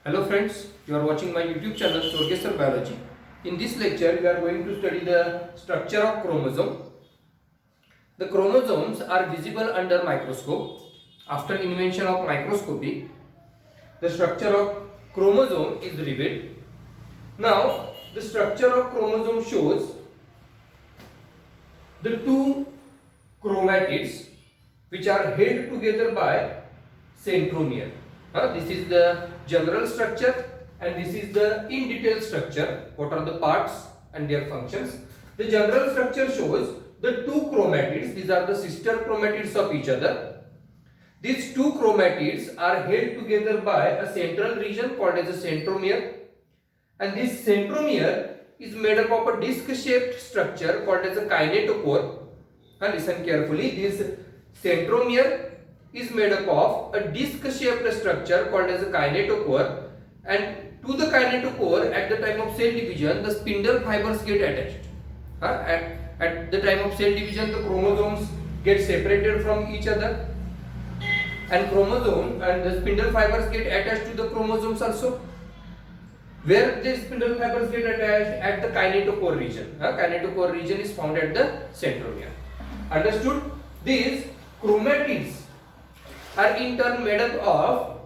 Hello friends, you are watching my YouTube channel Sorgesar Biology. In this lecture, we are going to study the structure of chromosome. The chromosomes are visible under microscope. After invention of microscopy, the structure of chromosome is revealed. Now, the structure of chromosome shows the two chromatids which are held together by centromere. This is the general structure and this is the in detail structure. What are the parts and their functions? The general structure shows the two chromatids. These are the sister chromatids of each other. These two chromatids are held together by a central region called as a centromere, and this centromere is made up of a disc shaped structure called as a kinetochore. And listen carefully, this centromere is made up of a disc shaped structure called as a kinetochore, and to the kinetochore at the time of cell division the spindle fibers get attached. At the time of cell division the chromosomes get separated from each other, and chromosome and the spindle fibers get attached to the chromosomes also. Where the spindle fibers get attached? At the kinetochore region. Kinetochore region is found at the centromere. Understood? These chromatids are in turn made up of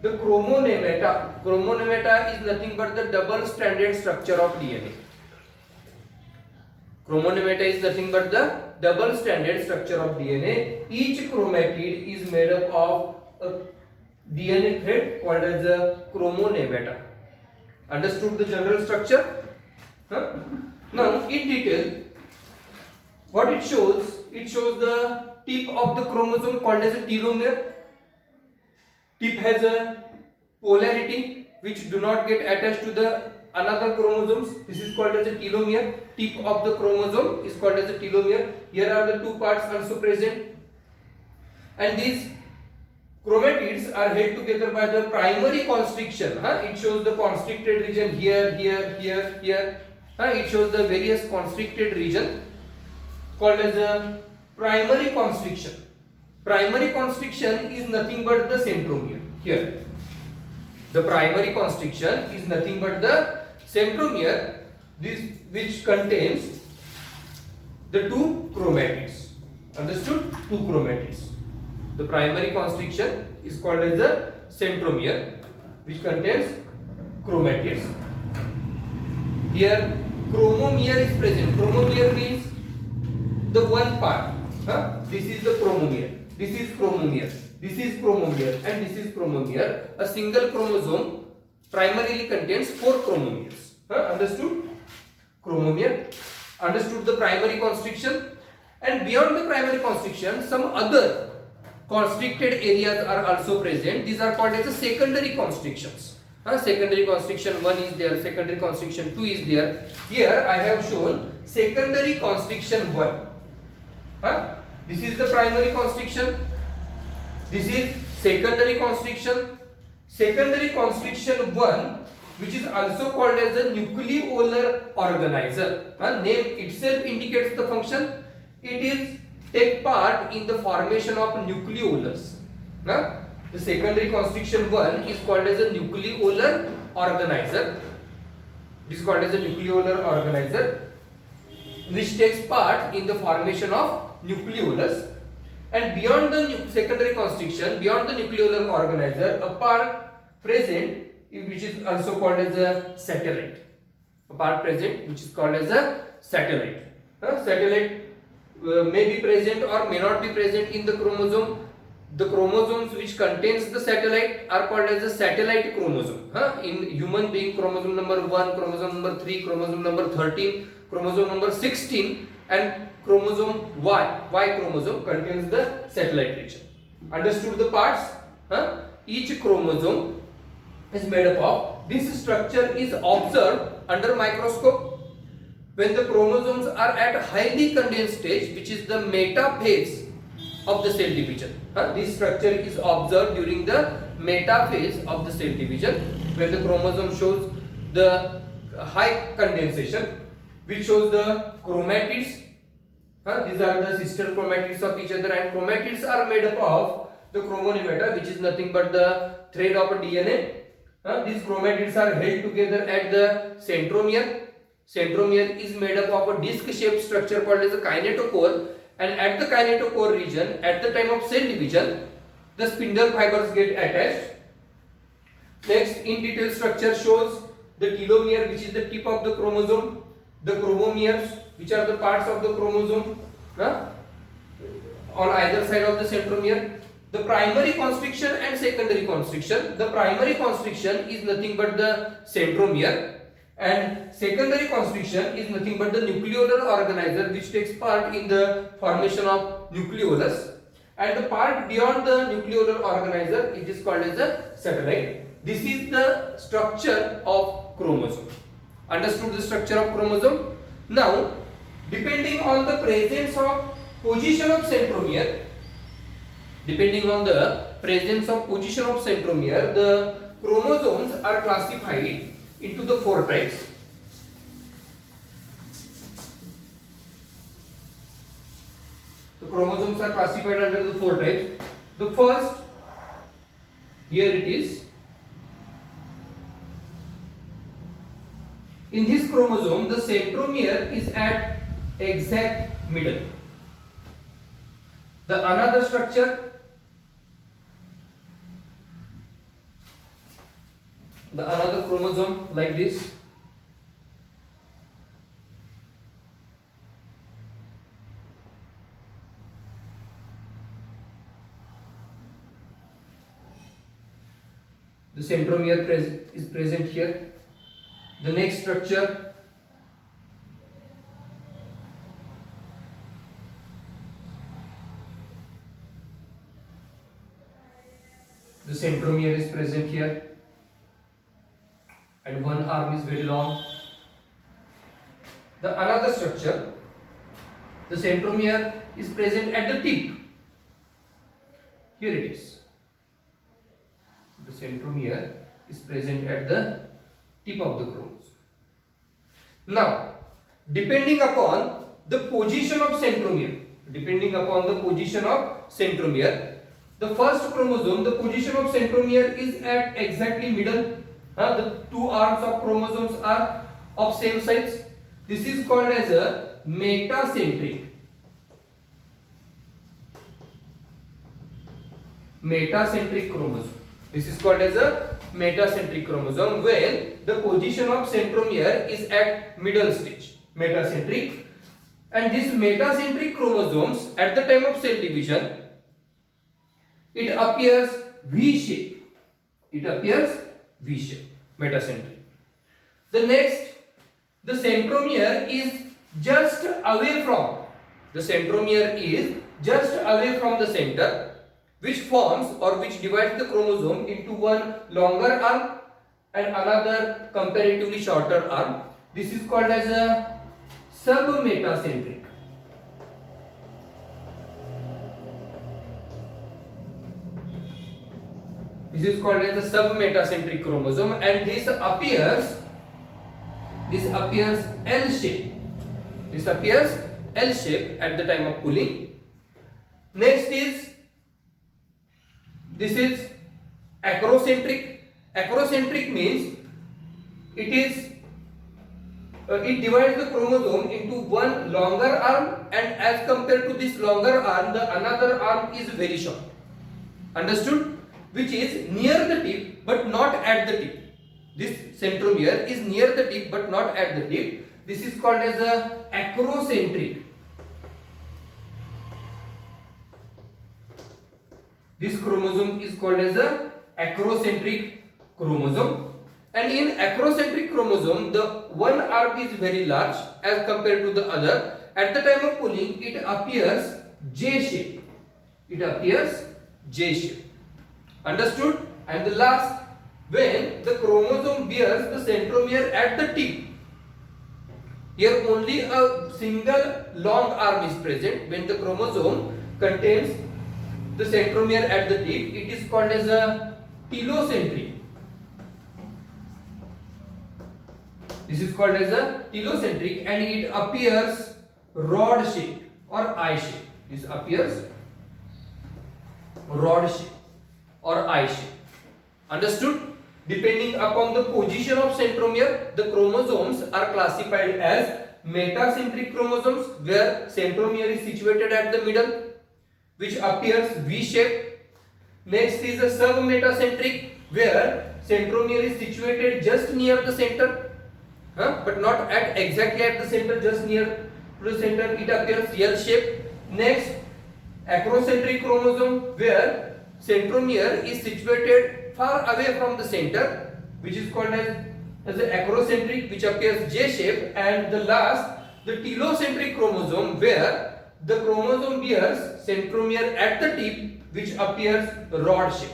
the chromonemata. Chromonemata is nothing but the double stranded structure of DNA. Chromonemata is nothing but the double stranded structure of DNA. Each chromatid is made up of a DNA thread called as a chromonemata. Understood the general structure? Now in detail, what it shows? It shows the tip of the chromosome called as a telomere. Tip has a polarity which do not get attached to the another chromosomes. This is called as a telomere. Tip of the chromosome is called as a telomere. Here are the two parts also present, and these chromatids are held together by the primary constriction. It shows the constricted region here, here, here, here. It shows the various constricted region called as a primary constriction. Primary constriction is nothing but the centromere. Here, the primary constriction is nothing but the centromere, this which contains the two chromatids. Understood? Two chromatids. The primary constriction is called as the centromere, which contains chromatids. Here, chromomere is present. Chromomere means the one part. This is the chromomere. This is chromomere. This is chromomere, and this is chromomere. A single chromosome primarily contains 4 chromomeres. Understood? Chromomere. Understood the primary constriction. And beyond the primary constriction, some other constricted areas are also present. These are called as the secondary constrictions. Secondary constriction 1 is there, secondary constriction 2 is there. Here I have shown secondary constriction 1. This is the primary constriction. This is secondary constriction. Secondary constriction 1, which is also called as a nucleolar organizer. Name itself indicates the function. It is take part in the formation of nucleolus. The secondary constriction 1 is called as a nucleolar organizer. It is called as a nucleolar organizer, which takes part in the formation of nucleolus. And beyond the secondary constriction, beyond the nucleolar organizer, a part present which is also called as a satellite. A part present which is called as a satellite. Satellite may be present or may not be present in the chromosome. The chromosomes which contains the satellite are called as a satellite chromosome. In human being, chromosome number 1, chromosome number 3, chromosome number 13, chromosome number 16, and chromosome Y chromosome contains the satellite region. Understood the parts? Each chromosome is made up of. This structure is observed under microscope when the chromosomes are at highly condensed stage, which is the metaphase of the cell division. This structure is observed during the metaphase of the cell division, when the chromosome shows the high condensation, which shows the chromatids. These are the sister chromatids of each other, and chromatids are made up of the chromonemata, which is nothing but the thread of a DNA, These chromatids are held together at the centromere. Centromere is made up of a disc-shaped structure called as a kinetochore, and at the kinetochore region, at the time of cell division, the spindle fibers get attached. Next, in detail structure shows the telomere, which is the tip of the chromosome, the chromomeres, which are the parts of the chromosome on either side of the centromere. The primary constriction and secondary constriction. The primary constriction is nothing but the centromere, and secondary constriction is nothing but the nucleolar organizer, which takes part in the formation of nucleolus, and the part beyond the nucleolar organizer, it is called as the satellite. This is the structure of chromosome. Understood the structure of chromosome? Now, depending on the presence of position of centromere, depending on the presence of position of centromere, the chromosomes are classified into the 4 types. The chromosomes are classified under the 4 types. The first, here it is. In this chromosome, the centromere is at exact middle. The another structure, the another chromosome like this. The centromere is present here. The next structure, the centromere is present here, and one arm is very long. The another structure, the centromere is present at the tip. Here it is. The centromere is present at the tip of the chromosome. Now, depending upon the position of centromere, the first chromosome, the position of centromere is at exactly middle. The 2 arms of chromosomes are of same size. This is called as a metacentric. Metacentric chromosome. This is called as a metacentric chromosome when the position of centromere is at middle stage, metacentric. And these metacentric chromosomes at the time of cell division, it appears V-shape. It appears V-shape, metacentric. The next, the centromere is just away from, the center, which forms or which divides the chromosome into one longer arm and another comparatively shorter arm. This is called as a submetacentric. This is called as the submetacentric chromosome, and this appears L-shape. This appears L-shape at the time of pulling. Next is, this is acrocentric. Acrocentric means it divides the chromosome into one longer arm, and as compared to this longer arm, the another arm is very short. Understood? Which is near the tip but not at the tip. This centromere is near the tip but not at the tip. This is called as a acrocentric. This chromosome is called as a acrocentric chromosome. And in acrocentric chromosome, the one arm is very large as compared to the other. At the time of pulling, it appears J-shape. Understood? And the last, when the chromosome bears the centromere at the tip, here only a single long arm is present. When the chromosome contains the centromere at the tip, it is called as a telocentric. This is called as a telocentric, and it appears rod shape or eye shape. This appears rod shape or eye shape. Understood? Depending upon the position of centromere, the chromosomes are classified as metacentric chromosomes, where centromere is situated at the middle, which appears V-shaped. Next is a submetacentric, where centromere is situated just near the center, but not at exactly at the center, just near to the center. It appears L-shaped. Next, acrocentric chromosome, where centromere is situated far away from the center, which is called as the acrocentric, which appears J-shaped. And the last, the telocentric chromosome, where the chromosome bears centromere at the tip, which appears rod-shaped.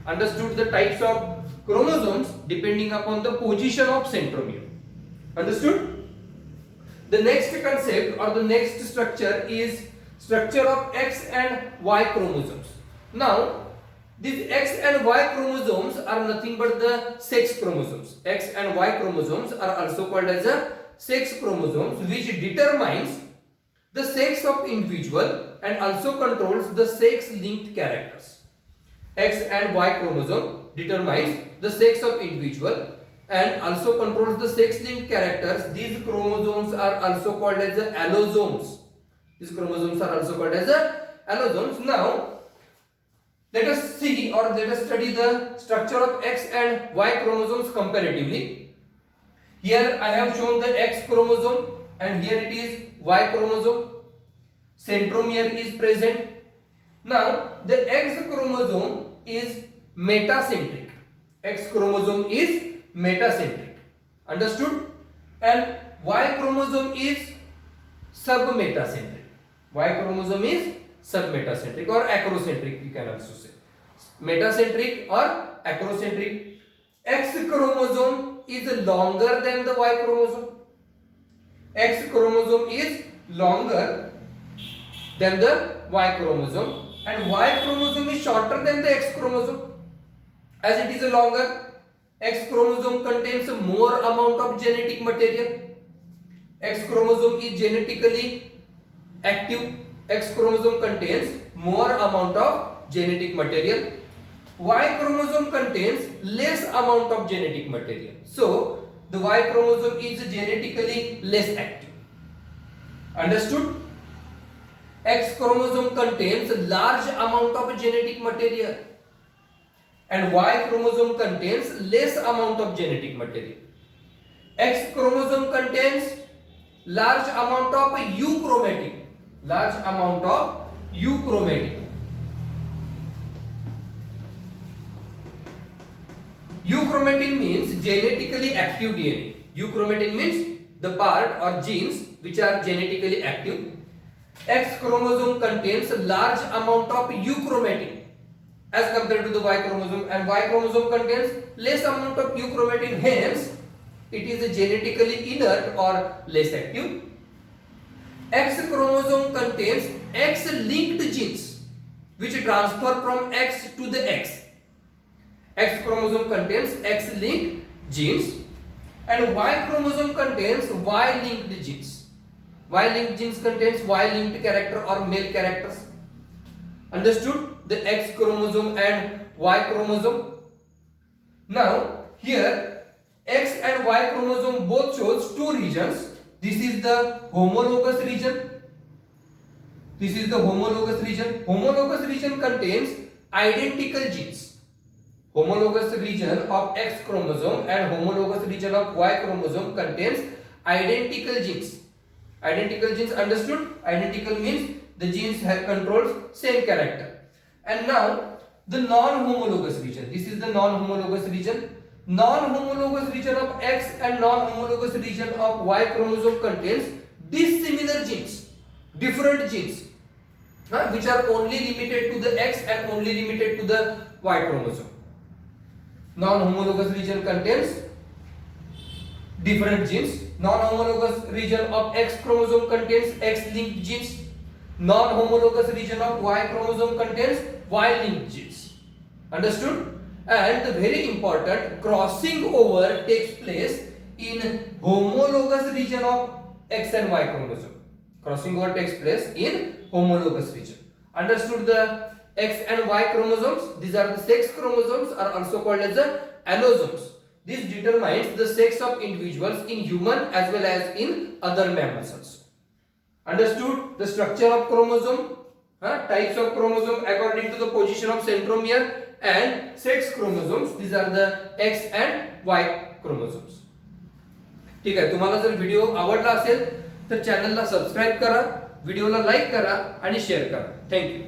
Understood the types of chromosomes depending upon the position of centromere. Understood? The next concept or the next structure is structure of X and Y chromosomes. Now, these X and Y chromosomes are nothing but the sex chromosomes. X and Y chromosomes are also called as a sex chromosomes, which determines the sex of individual and also controls the sex-linked characters. X and Y chromosome determines the sex of individual and also controls the sex-linked characters. These chromosomes are also called as the allosomes. These chromosomes are also called as the allosomes. Now, let us see or let us study the structure of X and Y chromosomes comparatively. Here I have shown the X chromosome and here it is Y chromosome. Centromere is present. Now, the X chromosome is metacentric. X chromosome is metacentric. Understood? And Y chromosome is submetacentric. Y chromosome is submetacentric or acrocentric, you can also say. Metacentric or acrocentric. X chromosome is longer than the Y chromosome. X chromosome is longer than the Y chromosome and Y chromosome is shorter than the X chromosome. As it is a longer, X chromosome contains a more amount of genetic material. X chromosome is genetically active. X chromosome contains more amount of genetic material. Y chromosome contains less amount of genetic material. So, the Y chromosome is genetically less active. Understood? X chromosome contains a large amount of genetic material and Y chromosome contains less amount of genetic material. X chromosome contains large amount of euchromatin. Large amount of euchromatin. Euchromatin means genetically active DNA. Euchromatin means the part or genes which are genetically active. X chromosome contains a large amount of euchromatin as compared to the Y chromosome, and Y chromosome contains less amount of euchromatin, hence it is genetically inert or less active. X chromosome contains X-linked genes which transfer from X to the X. X chromosome contains X-linked genes and Y chromosome contains Y-linked genes. Y-linked genes contains Y-linked character or male characters. Understood? The X chromosome and Y chromosome. Now, here X and Y chromosome both shows two regions. This is the homologous region. This is the homologous region. Homologous region contains identical genes. Homologous region of X chromosome and homologous region of Y chromosome contains identical genes. Identical genes, understood? Identical means the genes have controls same character. And now the non-homologous region. This is the non-homologous region. Non-homologous region of X and non-homologous region of Y chromosome contains dissimilar genes, different genes, which are only limited to the X and only limited to the Y chromosome. Non-homologous region contains different genes. Non-homologous region of X chromosome contains X-linked genes. Non-homologous region of Y chromosome contains Y-linked genes. Understood? And the very important, crossing over takes place in homologous region of X and Y chromosome. Crossing over takes place in homologous region. Understood the X and Y chromosomes? These are the sex chromosomes, are also called as the allosomes. This determines the sex of individuals in human as well as in other mammals also. Understood the structure of chromosome, types of chromosome according to the position of centromere, and sex chromosomes. These are the X and Y chromosomes. ठीक आहे. तुम्हाला जर video आवडला असेल तर चॅनलला subscribe करा, व्हिडिओला लाईक करा आणि शेअर करा. थँक्यू.